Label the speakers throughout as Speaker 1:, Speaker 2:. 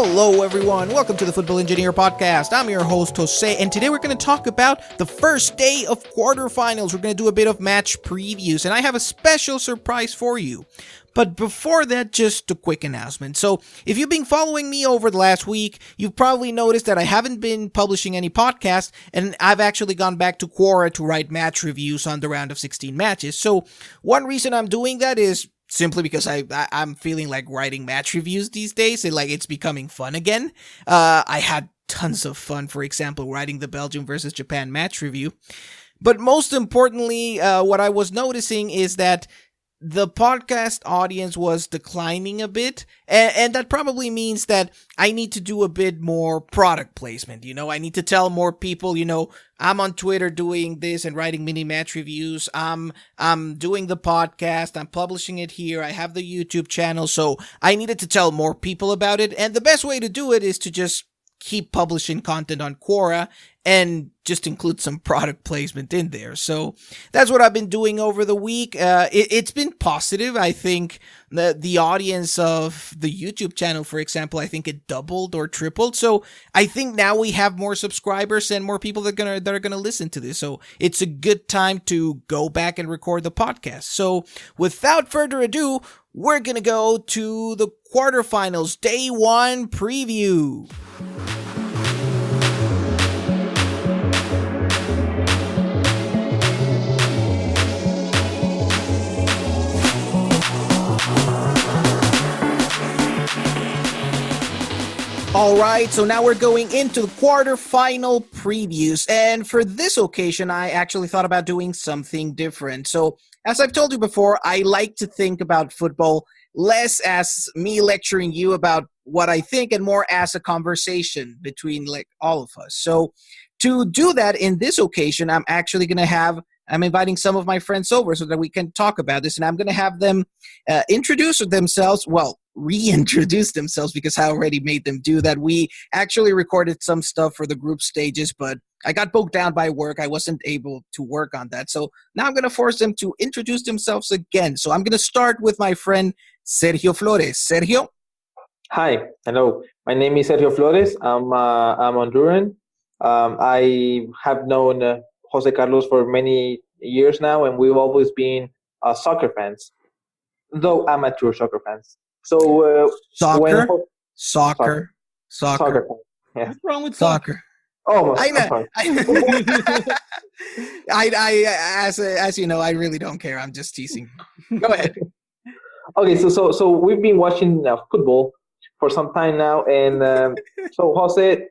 Speaker 1: Hello, everyone. Welcome to the Football Engineer Podcast. I'm your host, Jose, and today we're going to talk about the first day of quarterfinals. We're going to do a bit of match previews, and I have a special surprise for you. But before that, just a quick announcement. So, if you've been following me over the last week, you've probably noticed that I haven't been publishing any podcasts, and I've actually gone back to Quora to write match reviews on the round of 16 matches. So, one reason I'm doing that is simply because I'm feeling like writing match reviews these days, and like it's becoming fun again. I had tons of fun, for example, writing the Belgium versus Japan match review. But most importantly, what I was noticing is that the podcast audience was declining a bit, and that probably means that I need to do a bit more product placement. I need to tell more people, I'm on Twitter doing this and writing mini match reviews. I'm doing the podcast. I'm publishing it here. I have the YouTube channel, so I needed to tell more people about it. And the best way to do it is to just keep publishing content on Quora and just include some product placement in there. So that's what I've been doing over the week. It's been positive. I think the audience of the YouTube channel, for example, I think it doubled or tripled. So I think now we have more subscribers and more people that are gonna listen to this. So it's a good time to go back and record the podcast. So without further ado, we're gonna go to the quarterfinals day one preview. All right, so now we're going into the quarterfinal previews, and for this occasion, I actually thought about doing something different. So, as I've told you before, I like to think about football less as me lecturing you about what I think and more as a conversation between all of us. So, to do that in this occasion, I'm inviting some of my friends over so that we can talk about this, and I'm going to have them introduce themselves. Well, reintroduce themselves because I already made them do that. We actually recorded some stuff for the group stages, but I got bogged down by work. I wasn't able to work on that. So now I'm going to force them to introduce themselves again. So I'm going to start with my friend Sergio Flores. Sergio?
Speaker 2: Hi. Hello. My name is Sergio Flores. I'm Honduran. I have known Jose Carlos for many years now, and we've always been soccer fans, though amateur soccer fans. So
Speaker 1: Soccer.
Speaker 2: Yeah.
Speaker 3: What's wrong with
Speaker 1: Soccer?
Speaker 2: Almost.
Speaker 1: As you know, I really don't care. I'm just teasing. Go ahead.
Speaker 2: Okay, so we've been watching football for some time now, and so Jose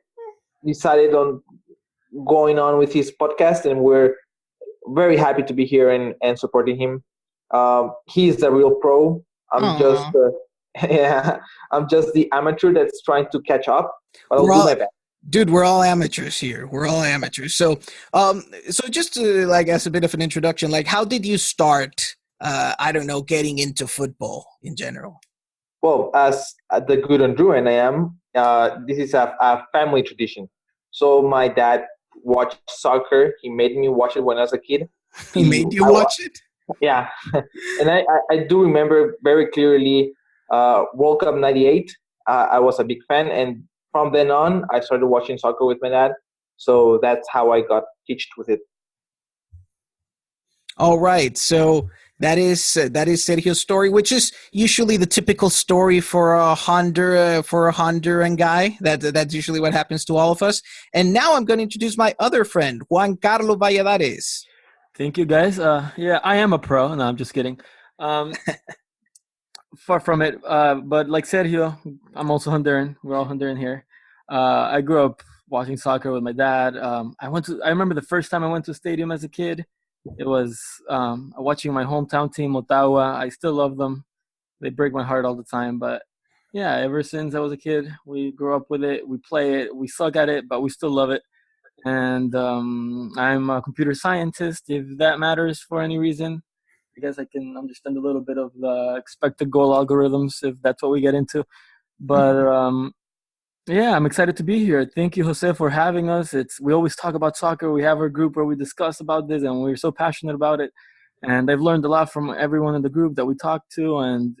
Speaker 2: decided on going on with his podcast, and we're very happy to be here and supporting him. He's the real pro. I'm just the amateur that's trying to catch up. But I'll do my best.
Speaker 1: Dude, we're all amateurs here. We're all amateurs. So just to as a bit of an introduction, how did you start? Getting into football in general.
Speaker 2: Well, as the good Honduran I am, this is a family tradition. So my dad watched soccer. He made me watch it when I was a kid.
Speaker 1: He made you watch it?
Speaker 2: Yeah. And I do remember very clearly World Cup 98. I was a big fan. And from then on, I started watching soccer with my dad. So that's how I got hitched with it.
Speaker 1: All right. So that is Sergio's story, which is usually the typical story for a Honduran guy. That's usually what happens to all of us. And now I'm going to introduce my other friend, Juan Carlos Valladares.
Speaker 3: Thank you, guys. Yeah, I am a pro. No, I'm just kidding. Far from it. But like Sergio, I'm also Honduran. We're all Honduran here. I grew up watching soccer with my dad. I remember the first time I went to a stadium as a kid. It was watching my hometown team, Motagua. I still love them. They break my heart all the time. But yeah, ever since I was a kid, we grew up with it. We play it. We suck at it, but we still love it. And I'm a computer scientist, if that matters for any reason. I guess I can understand a little bit of the expected goal algorithms if that's what we get into. But yeah, I'm excited to be here. Thank you, Jose, for having us. We always talk about soccer. We have our group where we discuss about this, and we're so passionate about it. And I've learned a lot from everyone in the group that we talk to, and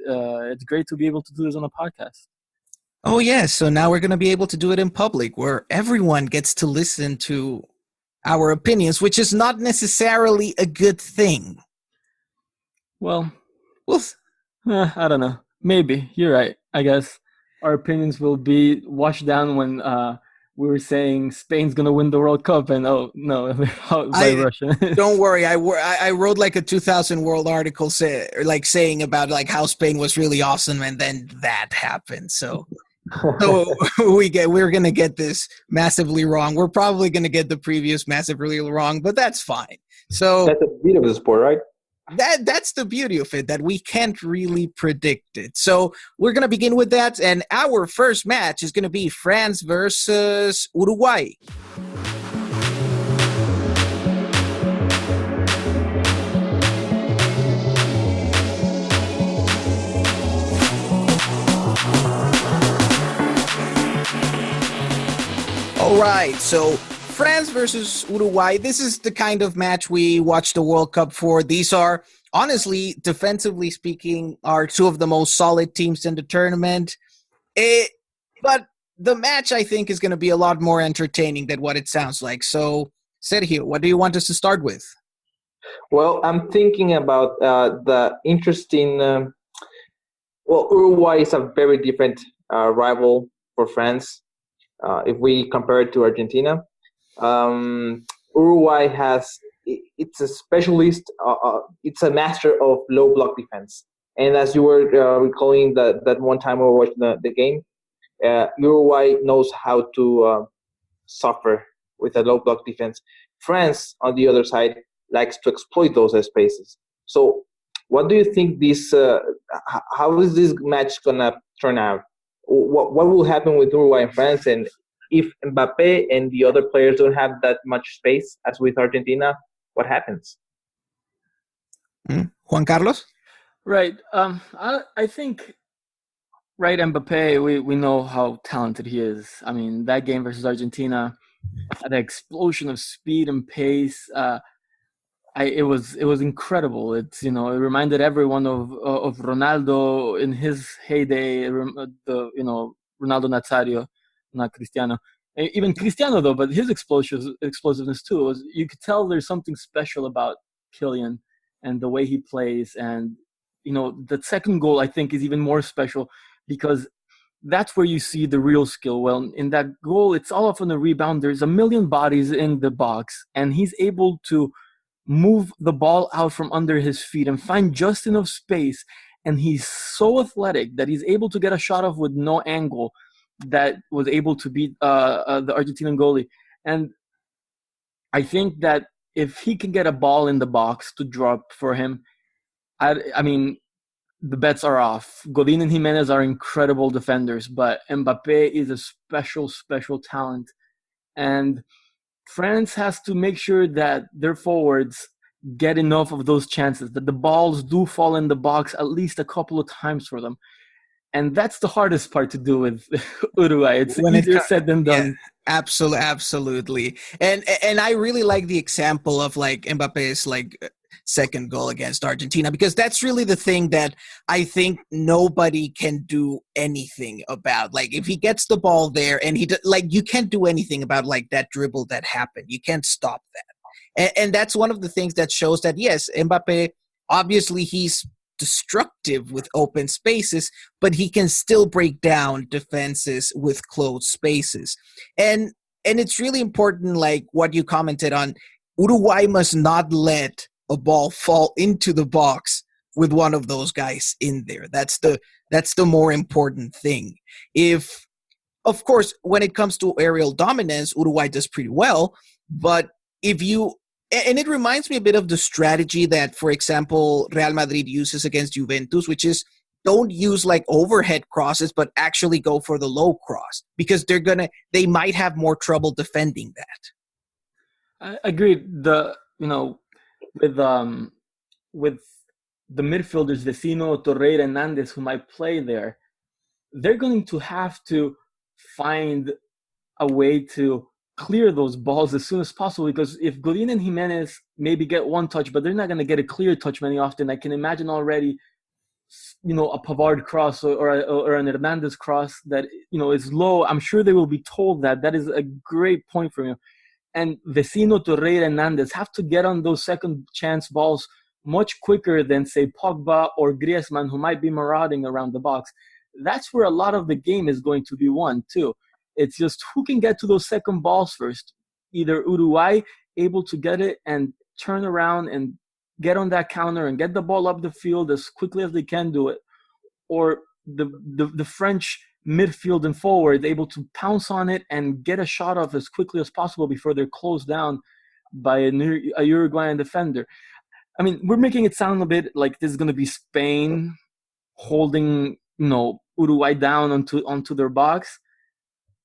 Speaker 3: it's great to be able to do this on a podcast.
Speaker 1: Oh, yes. So now we're going to be able to do it in public where everyone gets to listen to our opinions, which is not necessarily a good thing.
Speaker 3: Well,
Speaker 1: Well,
Speaker 3: I don't know. Maybe you're right. I guess our opinions will be washed down when we were saying Spain's gonna win the World Cup, and oh no, by
Speaker 1: I
Speaker 3: Russia.
Speaker 1: don't worry. I wrote like a 2000 World article saying about like how Spain was really awesome, and then that happened. So we're gonna get this massively wrong. We're probably gonna get the previous massively wrong, but that's fine. So
Speaker 2: That's a bit of the sport, right?
Speaker 1: that's the beauty of it, that we can't really predict it. So we're gonna begin with that, and our first match is gonna be France versus Uruguay. All right, so France versus Uruguay. This is the kind of match we watch the World Cup for. These are, honestly, defensively speaking, are two of the most solid teams in the tournament. But the match, I think, is going to be a lot more entertaining than what it sounds like. So, Sergio, what do you want us to start with?
Speaker 2: Well, I'm thinking about the interesting. Well, Uruguay is a very different rival for France. If we compare it to Argentina, Uruguay it's a specialist. It's a master of low block defense. And as you were recalling that one time we were watching the game, Uruguay knows how to suffer with a low block defense. France, on the other side, likes to exploit those spaces. So, what do you think how is this match gonna turn out? What will happen with Uruguay and France, and if Mbappe and the other players don't have that much space as with Argentina, what happens?
Speaker 1: Juan Carlos?
Speaker 3: Right. I think right, Mbappe. We know how talented he is. I mean, that game versus Argentina, the explosion of speed and pace. It was incredible. It reminded everyone of Ronaldo in his heyday. Ronaldo Nazario, not Cristiano. Even Cristiano though, but his explosiveness too was. You could tell there's something special about Kylian and the way he plays. And the second goal I think is even more special because that's where you see the real skill. Well, in that goal, it's all off on the rebound. There's a million bodies in the box, and he's able to move the ball out from under his feet and find just enough space. And he's so athletic that he's able to get a shot off with no angle that was able to beat the Argentinian goalie. And I think that if he can get a ball in the box to drop for him, I mean, the bets are off. Godin and Jimenez are incredible defenders, but Mbappe is a special, special talent. And France has to make sure that their forwards get enough of those chances, that the balls do fall in the box at least a couple of times for them. And that's the hardest part to do with Uruguay. It's easier said than done.
Speaker 1: Yeah, absolutely. And I really like the example of like Mbappe's like second goal against Argentina, because that's really the thing that I think nobody can do anything about. Like if he gets the ball there and you can't do anything about like that dribble that happened. You can't stop that. And that's one of the things that shows that, yes, Mbappe, obviously he's destructive with open spaces, but he can still break down defenses with closed spaces. And it's really important, like what you commented on, Uruguay must not let a ball fall into the box with one of those guys in there. That's the more important thing. If, of course, when it comes to aerial dominance, Uruguay does pretty well, but and it reminds me a bit of the strategy that, for example, Real Madrid uses against Juventus, which is don't use like overhead crosses, but actually go for the low cross, because they might have more trouble defending that.
Speaker 3: I agree. With the midfielders, Vecino, Torreira, and Nandes, who might play there, they're going to have to find a way to clear those balls as soon as possible, because if Godin and Jimenez maybe get one touch, but they're not going to get a clear touch many often, I can imagine already a Pavard cross or an Hernandez cross that is low, I'm sure they will be told that is a great point from you. And Vecino, Torreira, and Hernandez have to get on those second chance balls much quicker than, say, Pogba or Griezmann, who might be marauding around the box. That's where a lot of the game is going to be won, too. It's just who can get to those second balls first. Either Uruguay able to get it and turn around and get on that counter and get the ball up the field as quickly as they can do it, or the French midfield and forward able to pounce on it and get a shot off as quickly as possible before they're closed down by a Uruguayan defender. I mean, we're making it sound a bit like this is going to be Spain holding, Uruguay down onto their box.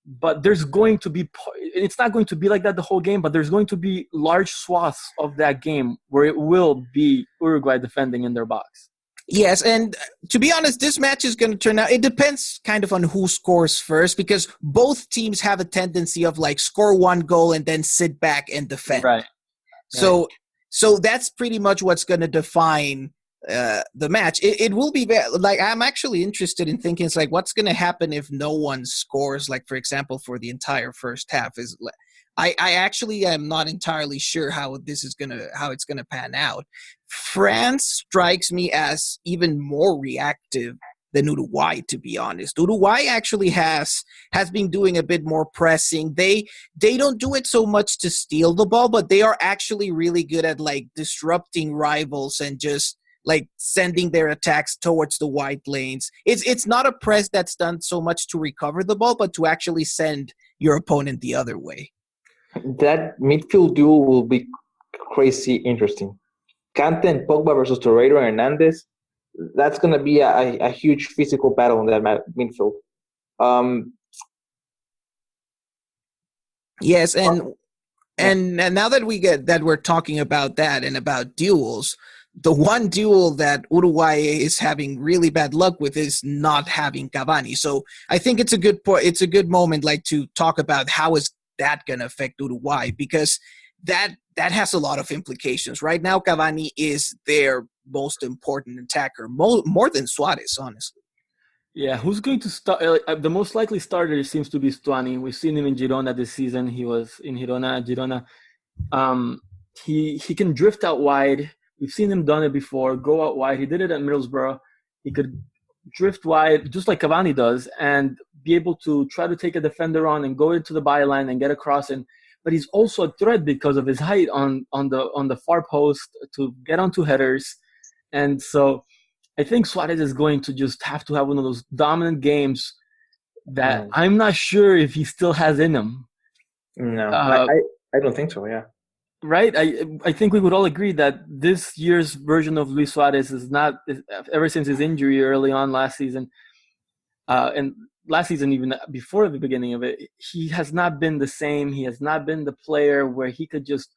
Speaker 3: But there's going to be, it's not going to be like that the whole game, but there's going to be large swaths of that game where it will be Uruguay defending in their box.
Speaker 1: Yes, and to be honest, this match is going to turn out, it depends kind of on who scores first, because both teams have a tendency of score one goal and then sit back and defend.
Speaker 3: Right.
Speaker 1: So that's pretty much what's going to define the match. It will be I'm actually interested in thinking what's going to happen if no one scores, for example, for the entire first half. I actually am not entirely sure how it's gonna pan out. France strikes me as even more reactive than Uruguay, to be honest. Uruguay actually has been doing a bit more pressing. They don't do it so much to steal the ball, but they are actually really good at disrupting rivals and just sending their attacks towards the wide lanes. It's not a press that's done so much to recover the ball, but to actually send your opponent the other way.
Speaker 2: That midfield duel will be crazy interesting. Kante and Pogba versus Torreira and Hernandez. That's going to be a huge physical battle in that midfield.
Speaker 1: Yes, and now that we're talking about that and about duels, the one duel that Uruguay is having really bad luck with is not having Cavani. So I think it's a good point. It's a good moment to talk about how is that going to affect Uruguay, because that has a lot of implications. Right now, Cavani is their most important attacker, more than Suarez, honestly.
Speaker 3: Yeah, who's going to start? The most likely starter seems to be Stuani. We've seen him in Girona this season. He was in Girona. He can drift out wide. We've seen him done it before, go out wide. He did it at Middlesbrough. He could drift wide, just like Cavani does, and be able to try to take a defender on and go into the byline and get across. But he's also a threat because of his height on the far post to get onto headers. And so I think Suarez is going to just have to have one of those dominant games that I'm not sure if he still has in him.
Speaker 2: No, I don't think so, yeah.
Speaker 3: Right? I think we would all agree that this year's version of Luis Suarez is not, ever since his injury early on last season, and last season even before the beginning of it, he has not been the same. He has not been the player where he could just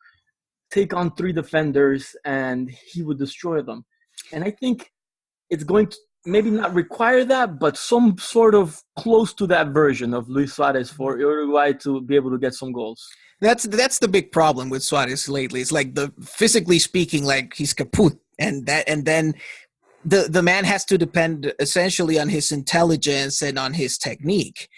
Speaker 3: take on three defenders and he would destroy them. And I think it's going to maybe not require that, but some sort of close to that version of Luis Suarez for Uruguay to be able to get some goals.
Speaker 1: That's the big problem with Suarez lately. It's physically speaking, he's kaput, and then the man has to depend essentially on his intelligence and on his technique.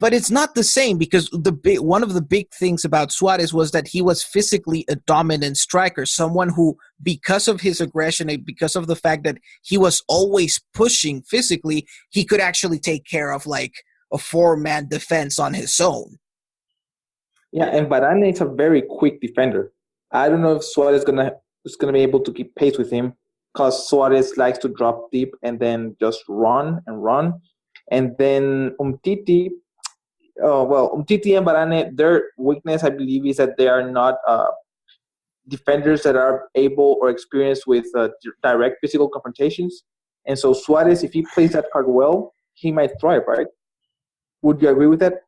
Speaker 1: But it's not the same, because one of the big things about Suarez was that he was physically a dominant striker, someone who, because of his aggression and because of the fact that he was always pushing physically, he could actually take care of a four-man defense on his own.
Speaker 2: Yeah, and Varane is a very quick defender. I don't know if Suarez is gonna be able to keep pace with him, because Suarez likes to drop deep and then just run. And then Umtiti and Varane, their weakness, I believe, is that they are not defenders that are able or experienced with direct physical confrontations. And so Suarez, if he plays that card well, he might thrive, right? Would you agree with that?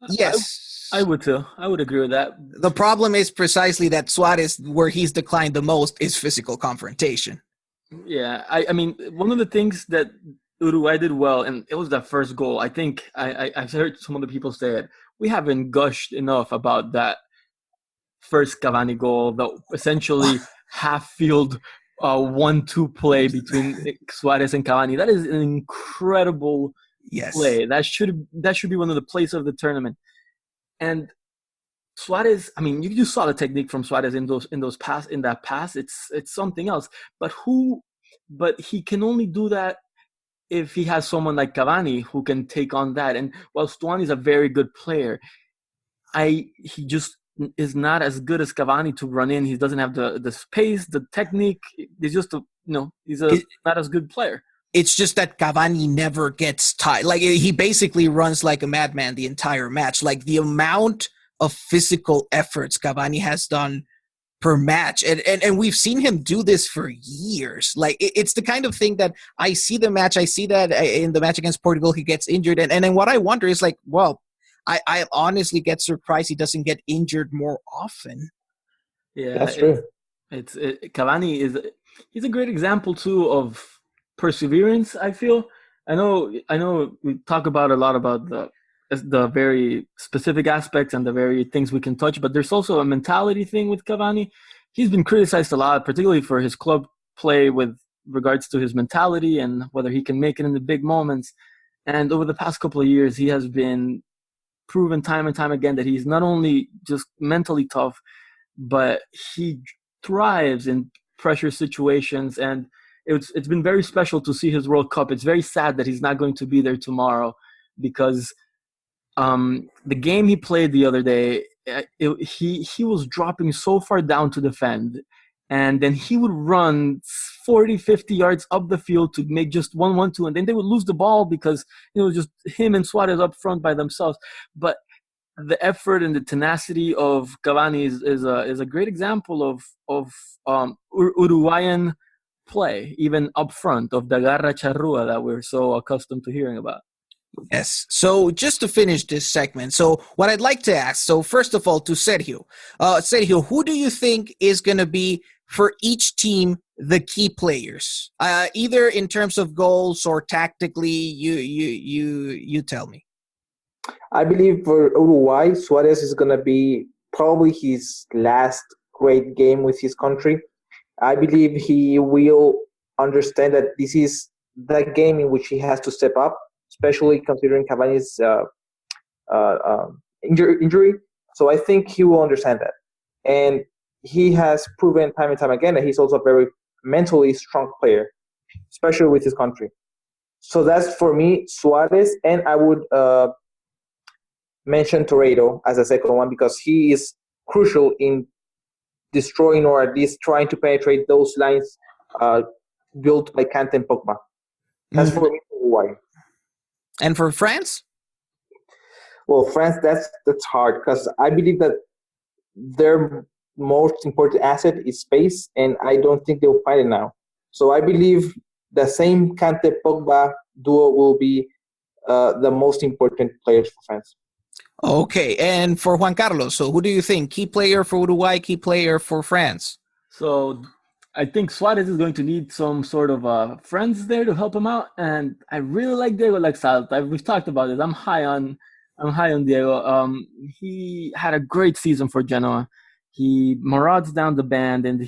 Speaker 1: Yes.
Speaker 3: I would too. I would agree with that.
Speaker 1: The problem is precisely that Suarez, where he's declined the most, is physical confrontation.
Speaker 3: Yeah, I mean, one of the things that Uruguay did well, and it was that first goal. I think I've heard some of the people say it. We haven't gushed enough about that first Cavani goal, the essentially half-field 1-2 play between Suarez and Cavani. That is an incredible play. That should be one of the plays of the tournament. And Suarez, I mean, you saw the technique from Suarez in that pass. It's something else. But he can only do that if he has someone like Cavani who can take on that. And while Stuani is a very good player, he just is not as good as Cavani to run in. He doesn't have the space, the technique. He's just not as good player.
Speaker 1: It's just that Cavani never gets tired. Like, he basically runs like a madman the entire match. Like, the amount of physical efforts Cavani has done per match. And we've seen him do this for years. Like, it's the kind of thing that I see that in the match against Portugal, he gets injured. And then what I wonder is, like, well, I honestly get surprised he doesn't get injured more often.
Speaker 3: Yeah,
Speaker 2: that's true.
Speaker 3: Cavani he's a great example too of perseverance. I feel. I know. We talk about a lot about the very specific aspects and the very things we can touch, but there's also a mentality thing with Cavani. He's been criticized a lot, particularly for his club play with regards to his mentality and whether he can make it in the big moments. And over the past couple of years, he has been proven time and time again that he's not only just mentally tough, but he thrives in pressure situations. And it's been very special to see his World Cup. It's very sad that he's not going to be there tomorrow, because the game he played the other day, he was dropping so far down to defend, and then he would run 40, 50 yards up the field to make just 1-1-2, and then they would lose the ball because it was just him and Suarez up front by themselves. But the effort and the tenacity of Cavani is a great example of Uruguayan play, even up front, of the garra charrua that we're so accustomed to hearing about.
Speaker 1: Yes. So just to finish this segment, so what I'd like to ask, so first of all, to Sergio. Sergio, who do you think is going to be, for each team, the key players? Either in terms of goals or tactically, you tell me.
Speaker 2: I believe for Uruguay, Suarez is going to be probably his last great game with his country. I believe he will understand that this is the game in which he has to step up, especially considering Cavani's injury. So I think he will understand that. And he has proven time and time again that he's also a very mentally strong player, especially with his country. So that's, for me, Suarez. And I would mention Torreiro as a second one, because he is crucial in destroying, or at least trying to penetrate, those lines built by Kante and Pogba. That's for me, Uruguay.
Speaker 1: And for France?
Speaker 2: Well, France, that's hard, because I believe that their most important asset is space, and I don't think they'll find it now. So I believe the same Kante-Pogba duo will be the most important players for France.
Speaker 1: Okay, and for Juan Carlos, so who do you think? Key player for Uruguay, key player for France?
Speaker 3: So I think Suarez is going to need some sort of friends there to help him out, and I really like Diego Laxalt. We've talked about it. I'm high on Diego. He had a great season for Genoa. He marauds down the band and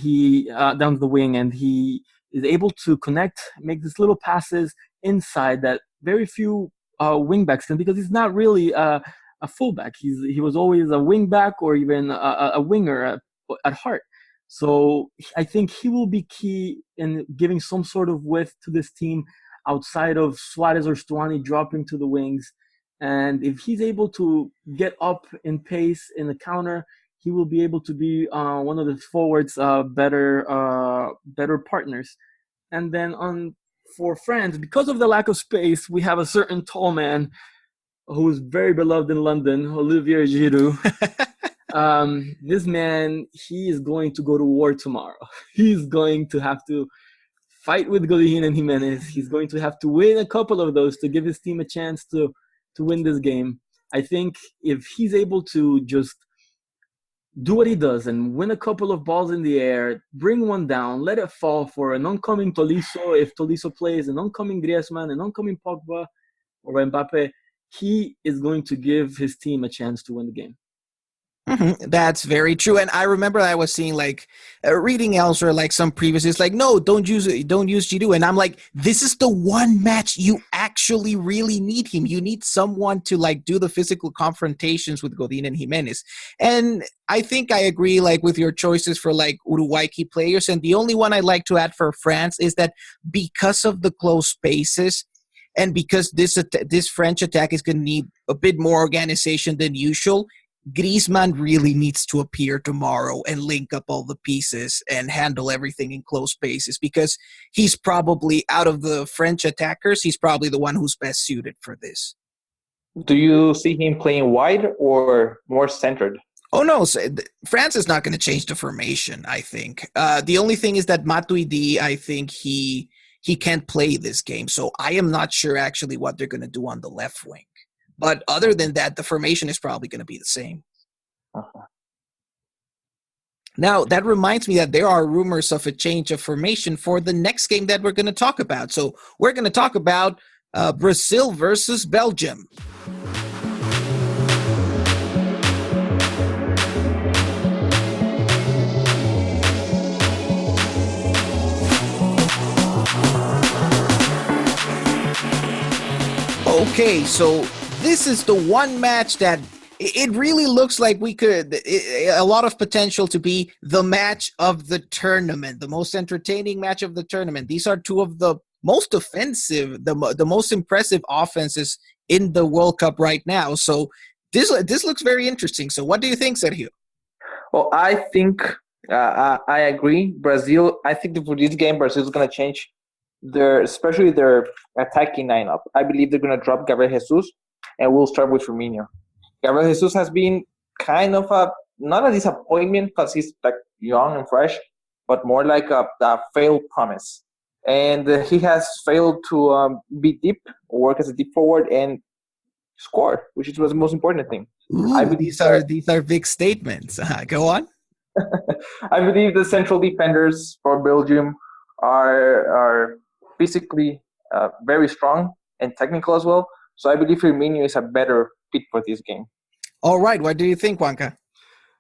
Speaker 3: down the wing, and he is able to connect, make these little passes inside that very few wingbacks can, because he's not really a fullback. He was always a wingback or even a winger at heart. So I think he will be key in giving some sort of width to this team outside of Suarez or Stuani dropping to the wings. And if he's able to get up in pace in the counter, he will be able to be one of the forwards' better partners. And then for France, because of the lack of space, we have a certain tall man who is very beloved in London, Olivier Giroud. This man, he is going to go to war tomorrow. He's going to have to fight with Godin and Jimenez. He's going to have to win a couple of those to give his team a chance to win this game. I think if he's able to just do what he does and win a couple of balls in the air, bring one down, let it fall for an oncoming Tolisso, if Tolisso plays, an oncoming Griezmann, an oncoming Pogba or Mbappe, he is going to give his team a chance to win the game.
Speaker 1: That's very true. And I remember I was seeing like reading elsewhere, like some previous, it's like, no, don't use it. Don't use Giroud. And I'm like, this is the one match you actually really need him. You need someone to like do the physical confrontations with Godin and Jimenez. And I think I agree like with your choices for like Uruguay key players. And the only one I like to add for France is that because of the close spaces, and because this French attack is going to need a bit more organization than usual, Griezmann really needs to appear tomorrow and link up all the pieces and handle everything in close spaces, because he's probably, out of the French attackers, he's probably the one who's best suited for this.
Speaker 2: Do you see him playing wide or more centered?
Speaker 1: Oh, no. France is not going to change the formation, I think. The only thing is that Matuidi, I think he can't play this game. So I am not sure actually what they're going to do on the left wing. But other than that, the formation is probably going to be the same. Now, that reminds me that there are rumors of a change of formation for the next game that we're going to talk about. So we're going to talk about Brazil versus Belgium. Okay, so this is the one match that it really looks like a lot of potential to be the match of the tournament, the most entertaining match of the tournament. These are two of the most offensive, the most impressive offenses in the World Cup right now. So this looks very interesting. So what do you think, Sergio?
Speaker 2: Well, I think I agree. Brazil, I think for this game, Brazil is going to change especially their attacking lineup. I believe they're going to drop Gabriel Jesus, and we'll start with Firmino. Gabriel Jesus has been kind of not a disappointment because he's like young and fresh, but more like a failed promise. And he has failed to be deep, work as a deep forward, and score, which was the most important thing.
Speaker 1: Ooh, these are big statements. Go on.
Speaker 2: I believe the central defenders for Belgium are physically very strong and technical as well. So I believe Firmino is a better fit for this game.
Speaker 1: All right. What do you think, Juanca?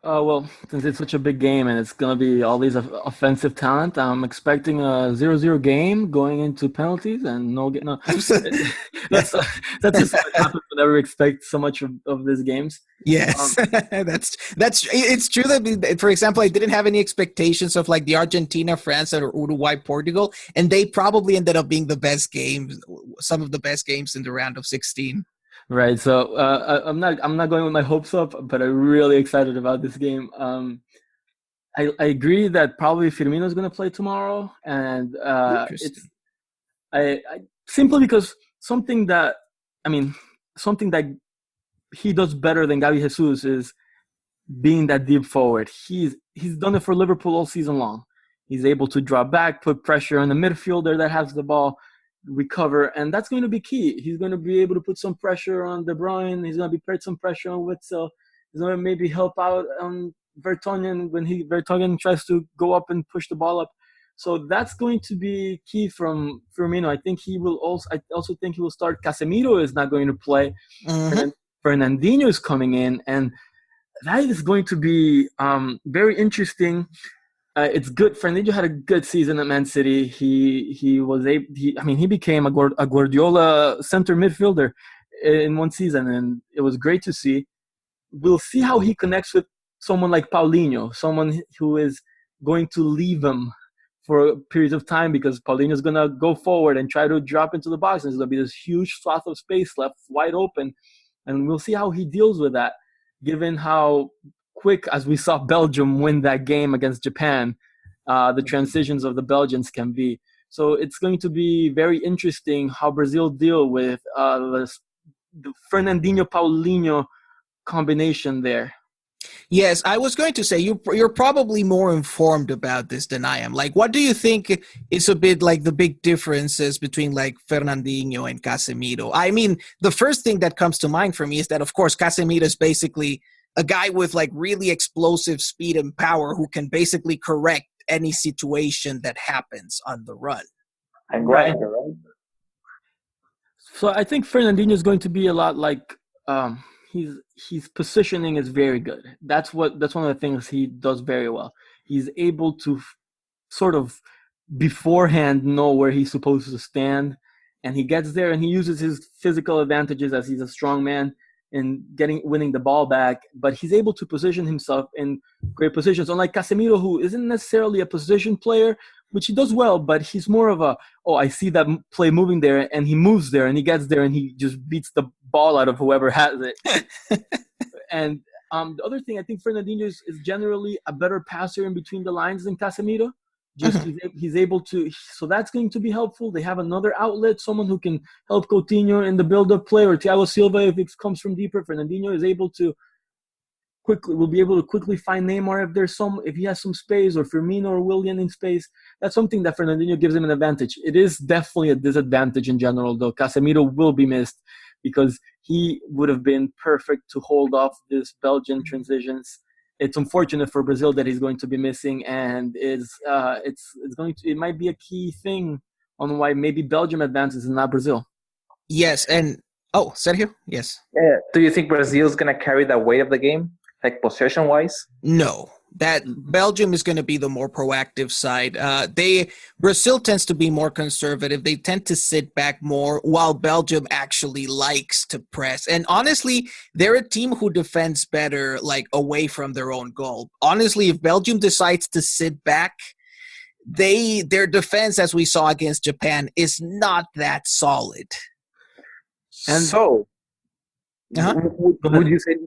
Speaker 3: Well, since it's such a big game and it's going to be all these offensive talent, I'm expecting a 0-0 game going into penalties and no. That's just what happens whenever we expect so much of these games.
Speaker 1: Yes, that's it's true that, for example, I didn't have any expectations of like the Argentina, France, or Uruguay, Portugal, and they probably ended up being the best games, some of the best games in the round of 16.
Speaker 3: Right, so I'm not going with my hopes up, but I'm really excited about this game. I agree that probably Firmino is going to play tomorrow, and it's I simply because something that he does better than Gabi Jesus is being that deep forward. He's done it for Liverpool all season long. He's able to draw back, put pressure on the midfielder that has the ball, recover, and that's going to be key. He's going to be able to put some pressure on De Bruyne. He's going to put some pressure on Witzel. He's going to maybe help out on Vertonghen when Vertonghen tries to go up and push the ball up. So that's going to be key from Firmino. I also think he will start. Casemiro is not going to play.
Speaker 1: Mm-hmm.
Speaker 3: Fernandinho is coming in, and that is going to be very interesting. It's good. Fernandinho had a good season at Man City. He became a Guardiola center midfielder in one season, and it was great to see. We'll see how he connects with someone like Paulinho, someone who is going to leave him for periods of time, because Paulinho is going to go forward and try to drop into the box, and there's going to be this huge swath of space left wide open, and we'll see how he deals with that, given how quick, as we saw Belgium win that game against Japan, the transitions of the Belgians can be. So it's going to be very interesting how Brazil deal with the Fernandinho-Paulinho combination there.
Speaker 1: Yes, I was going to say you're probably more informed about this than I am. Like, what do you think is a bit like the big differences between like Fernandinho and Casemiro? I mean, the first thing that comes to mind for me is that, of course, Casemiro is basically a guy with like really explosive speed and power who can basically correct any situation that happens on the run.
Speaker 2: And right.
Speaker 3: So I think Fernandinho is going to be a lot like his positioning is very good. That's one of the things he does very well. He's able to sort of beforehand know where he's supposed to stand, and he gets there and he uses his physical advantages as he's a strong man in winning the ball back, but he's able to position himself in great positions, unlike Casemiro, who isn't necessarily a position player, which he does well, but he's more of I see that play moving there, and he moves there and he gets there and he just beats the ball out of whoever has it. And the other thing, I think Fernandinho is generally a better passer in between the lines than Casemiro. He's able to, so that's going to be helpful. They have another outlet, someone who can help Coutinho in the build-up play, or Thiago Silva if it comes from deeper. Fernandinho is able to will be able to quickly find Neymar if he has some space, or Firmino or Willian in space. That's something that Fernandinho gives him an advantage. It is definitely a disadvantage in general, though. Casemiro will be missed because he would have been perfect to hold off this Belgian transitions. It's unfortunate for Brazil that he's going to be missing, and it might be a key thing on why maybe Belgium advances and not Brazil.
Speaker 1: Yes, and Sergio, yes.
Speaker 2: Do you think Brazil is going to carry the weight of the game, like possession-wise?
Speaker 1: No, that Belgium is going to be the more proactive side. Brazil tends to be more conservative. They tend to sit back more, while Belgium actually likes to press. And honestly, they're a team who defends better, like away from their own goal. Honestly, if Belgium decides to sit back, their defense, as we saw against Japan, is not that solid.
Speaker 2: And so, would you say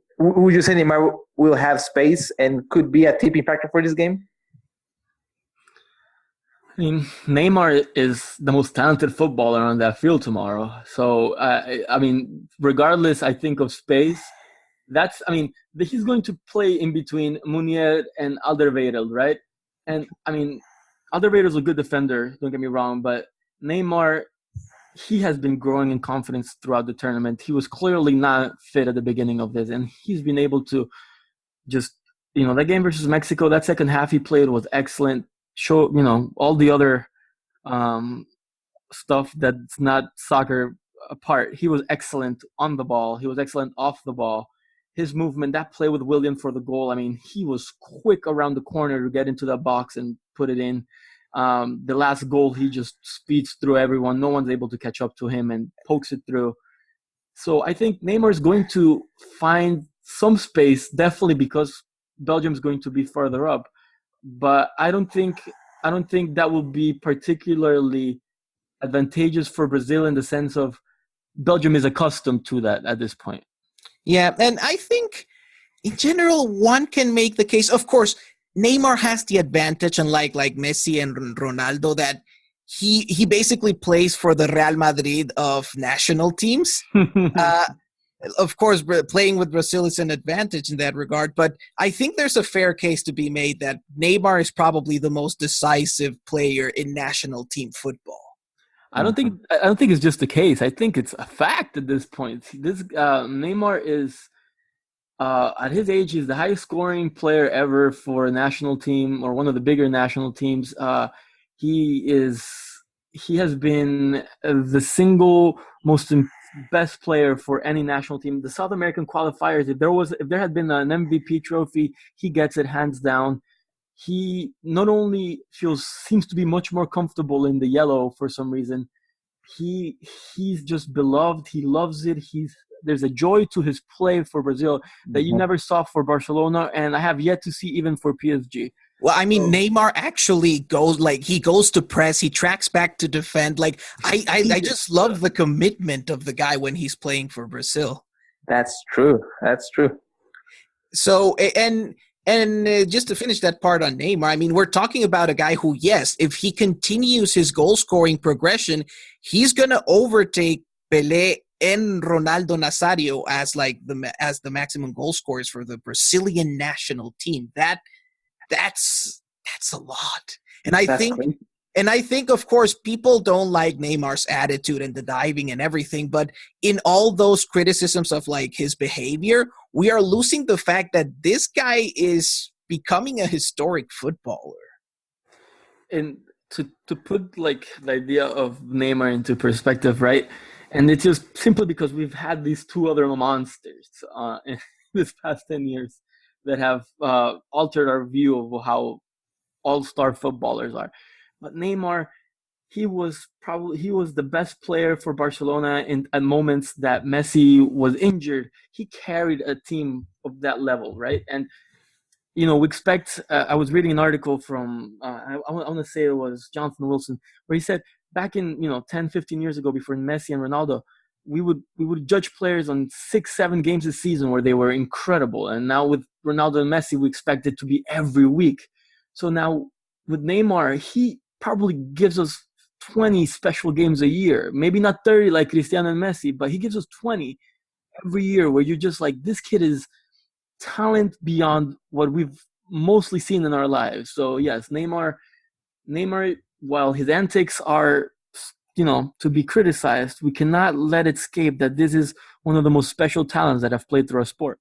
Speaker 2: Neymar will have space and could be a tipping factor for this game?
Speaker 3: I mean, Neymar is the most talented footballer on that field tomorrow. So, regardless, I think of space. He's going to play in between Munier and Alderweireld, right? And, Alderweireld is a good defender, don't get me wrong, but Neymar, he has been growing in confidence throughout the tournament. He was clearly not fit at the beginning of this, and he's been able to just, that game versus Mexico, that second half he played was excellent. Show, all the other stuff that's not soccer apart. He was excellent on the ball. He was excellent off the ball. His movement, that play with Willian for the goal, he was quick around the corner to get into that box and put it in. The last goal, he just speeds through everyone. No one's able to catch up to him and pokes it through. So I think Neymar is going to find some space, definitely because Belgium's going to be further up. But I don't think that will be particularly advantageous for Brazil in the sense of Belgium is accustomed to that at this point.
Speaker 1: Yeah, and I think in general one can make the case. Of course, Neymar has the advantage, unlike Messi and Ronaldo, that he basically plays for the Real Madrid of national teams. Of course, playing with Brazil is an advantage in that regard, but I think there's a fair case to be made that Neymar is probably the most decisive player in national team football.
Speaker 3: I don't think it's just the case. I think it's a fact at this point. This Neymar is at his age, he's the highest scoring player ever for a national team or one of the bigger national teams. He has been the single most best player for any national team. The South American qualifiers, if there had been an MVP trophy, he gets it hands down. He not only seems to be much more comfortable in the yellow for some reason. He's just beloved. He loves it. There's a joy to his play for Brazil that you never saw for Barcelona, and I have yet to see even for PSG.
Speaker 1: Well, Neymar actually goes to press. He tracks back to defend. I just love the commitment of the guy when he's playing for Brazil.
Speaker 2: That's true.
Speaker 1: So, and just to finish that part on Neymar, we're talking about a guy who, yes, if he continues his goal-scoring progression, he's going to overtake Pelé and Ronaldo Nazario as the maximum goal scorers for the Brazilian national team. That's a lot. And I think, of course, people don't like Neymar's attitude and the diving and everything, but in all those criticisms of his behavior, we are losing the fact that this guy is becoming a historic footballer.
Speaker 3: And to put the idea of Neymar into perspective, right? And it's just simply because we've had these two other monsters in this past 10 years that have altered our view of how all-star footballers are. But Neymar, he was the best player for Barcelona at moments that Messi was injured. He carried a team of that level, right? And we expect. I was reading an article from I want to say it was Jonathan Wilson, where he said back in 10, 15 years ago, before Messi and Ronaldo, we would judge players on 6-7 games a season where they were incredible, and now with Ronaldo and Messi, we expect it to be every week. So now with Neymar, he probably gives us 20 special games a year, maybe not 30 like Cristiano and Messi, but he gives us 20 every year, where you're just like, this kid is talent beyond what we've mostly seen in our lives. So yes, Neymar, while his antics are, to be criticized, we cannot let it escape that this is one of the most special talents that have played through our sport.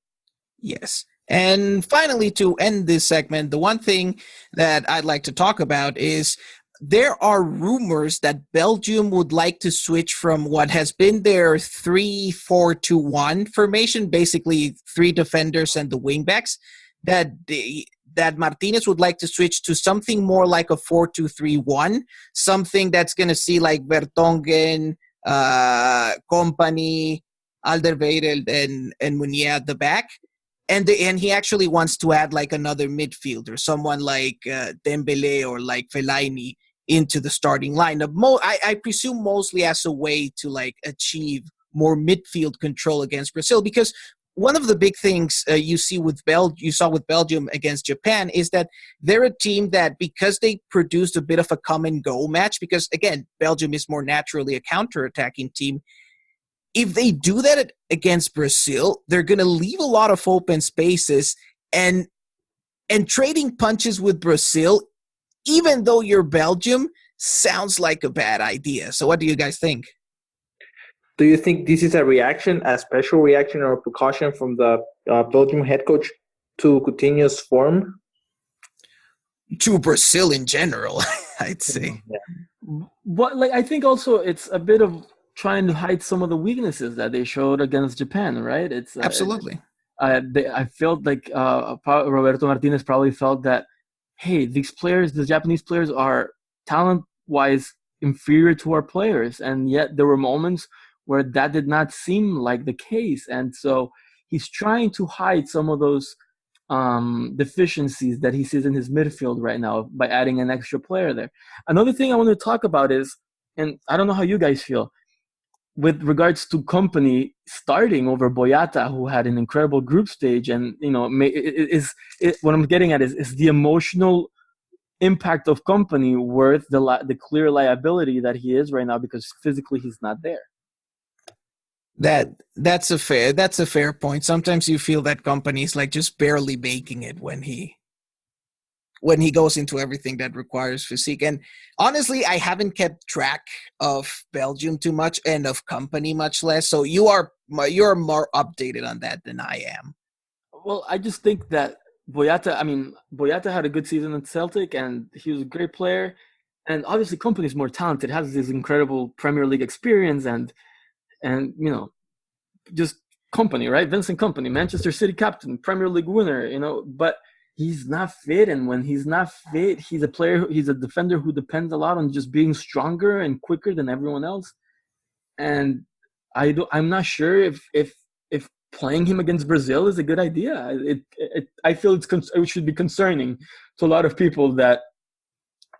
Speaker 1: Yes. And finally, to end this segment, the one thing that I'd like to talk about is there are rumors that Belgium would like to switch from what has been their 3-4-2-1 formation, basically 3 defenders and the wingbacks, that Martinez would like to switch to something more like a 4-2-3-1, something that's going to see like Vertonghen, Company, Alderweireld, and Meunier at the back. And he actually wants to add like another midfielder, someone like Dembele or like Fellaini into the starting lineup. I presume mostly as a way to like achieve more midfield control against Brazil, because one of the big things you saw with Belgium against Japan is that they're a team that, because they produced a bit of a come and go match, because again, Belgium is more naturally a counter-attacking team. If they do that against Brazil, they're going to leave a lot of open spaces, and trading punches with Brazil, even though you're Belgium, sounds like a bad idea. So what do you guys think?
Speaker 2: Do you think this is a special reaction or precaution from the Belgium head coach to Coutinho's form?
Speaker 1: To Brazil in general, I'd say.
Speaker 3: Yeah. But I think also it's a bit of trying to hide some of the weaknesses that they showed against Japan, right? It's
Speaker 1: absolutely.
Speaker 3: I felt like Roberto Martinez probably felt that, hey, the Japanese players are talent-wise inferior to our players, and yet there were moments where that did not seem like the case, and so he's trying to hide some of those deficiencies that he sees in his midfield right now by adding an extra player there. Another thing I want to talk about is, and I don't know how you guys feel, with regards to Company starting over Boyata, who had an incredible group stage, and what I'm getting at is the emotional impact of Company worth the clear liability that he is right now, because physically he's not there.
Speaker 1: That's a fair point. Sometimes you feel that Company's like just barely making it when he goes into everything that requires physique. And honestly, I haven't kept track of Belgium too much and of Company much less. So you're more updated on that than I am.
Speaker 3: Well, I just think that Boyata had a good season at Celtic, and he was a great player. And obviously, Company's more talented, has this incredible Premier League experience, and just Company, right? Vincent Company, Manchester City captain, Premier League winner, but he's not fit, and when he's not fit, he's a defender who depends a lot on just being stronger and quicker than everyone else. And I'm not sure if playing him against Brazil is a good idea. I feel it should be concerning to a lot of people that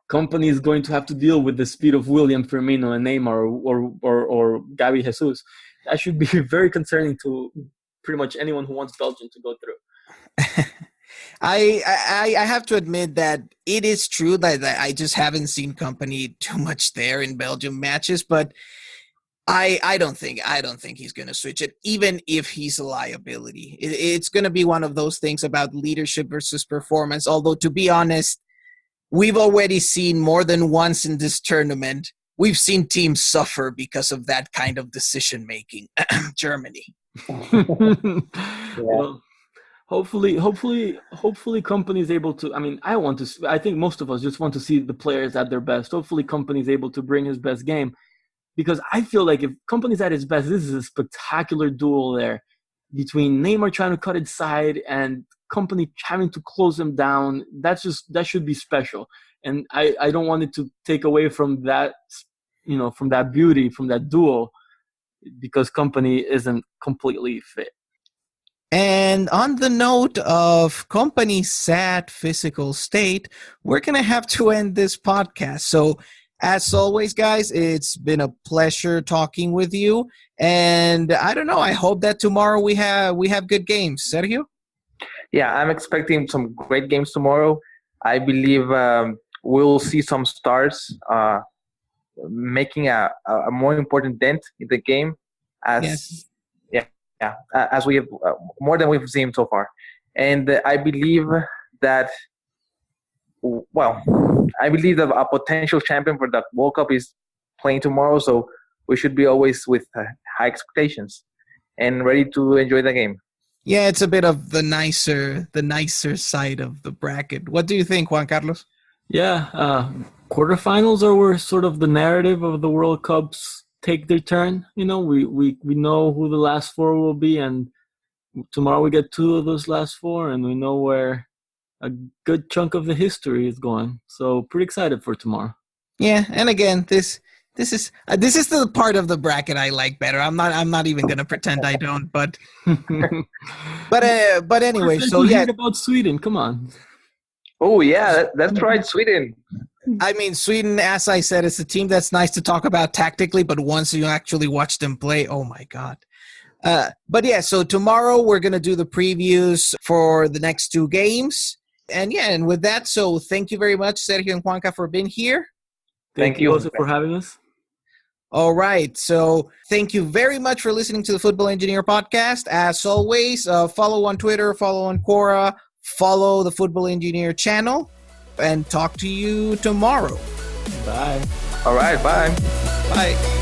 Speaker 3: Company is going to have to deal with the speed of William, Firmino, and Neymar, or Gabi Jesus. That should be very concerning to pretty much anyone who wants Belgium to go through.
Speaker 1: I have to admit that it is true that I just haven't seen Company too much there in Belgium matches, but I don't think he's going to switch it, even if he's a liability. It's going to be one of those things about leadership versus performance. Although, to be honest, we've already seen more than once in this tournament, we've seen teams suffer because of that kind of decision making. Germany.
Speaker 2: Yeah.
Speaker 3: Well, hopefully Company is able to. I think most of us just want to see the players at their best. Hopefully Company is able to bring his best game. because I feel like if Company's at its best, this is a spectacular duel there between Neymar trying to cut inside and Company having to close him down. That should be special. And I don't want it to take away from that, from that beauty, from that duel, because Company isn't completely fit.
Speaker 1: And on the note of Company's sad physical state, we're going to have to end this podcast. So, as always, guys, it's been a pleasure talking with you. And I don't know, I hope that tomorrow we have good games. Sergio?
Speaker 2: Yeah, I'm expecting some great games tomorrow. I believe we'll see some stars making a more important dent in the game as we have more than we've seen so far. And I believe that a potential champion for the World Cup is playing tomorrow, so we should be always with high expectations and ready to enjoy the game.
Speaker 1: Yeah, it's a bit of the nicer side of the bracket. What do you think, Juan Carlos?
Speaker 3: Yeah, quarterfinals are where sort of the narrative of the World Cups take their turn. We know who the last four will be, and tomorrow we get two of those last four, and we know where a good chunk of the history is going. So pretty excited for tomorrow.
Speaker 1: Yeah, and again, this is the part of the bracket I like better. I'm not even gonna pretend I don't, but but anyway. So yeah,
Speaker 3: about Sweden. Come on.
Speaker 2: Oh yeah, that's right, Sweden.
Speaker 1: I mean, Sweden, as I said, it's a team that's nice to talk about tactically, but once you actually watch them play, oh my god. But yeah, so tomorrow we're gonna do the previews for the next two games, and with that, so thank you very much, Sergio and Juanca, for being here.
Speaker 3: Thank you also for having us.
Speaker 1: All right. So thank you very much for listening to the Football Engineer podcast. As always, follow on Twitter, follow on Quora, follow the Football Engineer channel, and talk to you tomorrow.
Speaker 3: Bye.
Speaker 2: All right. Bye.
Speaker 1: Bye.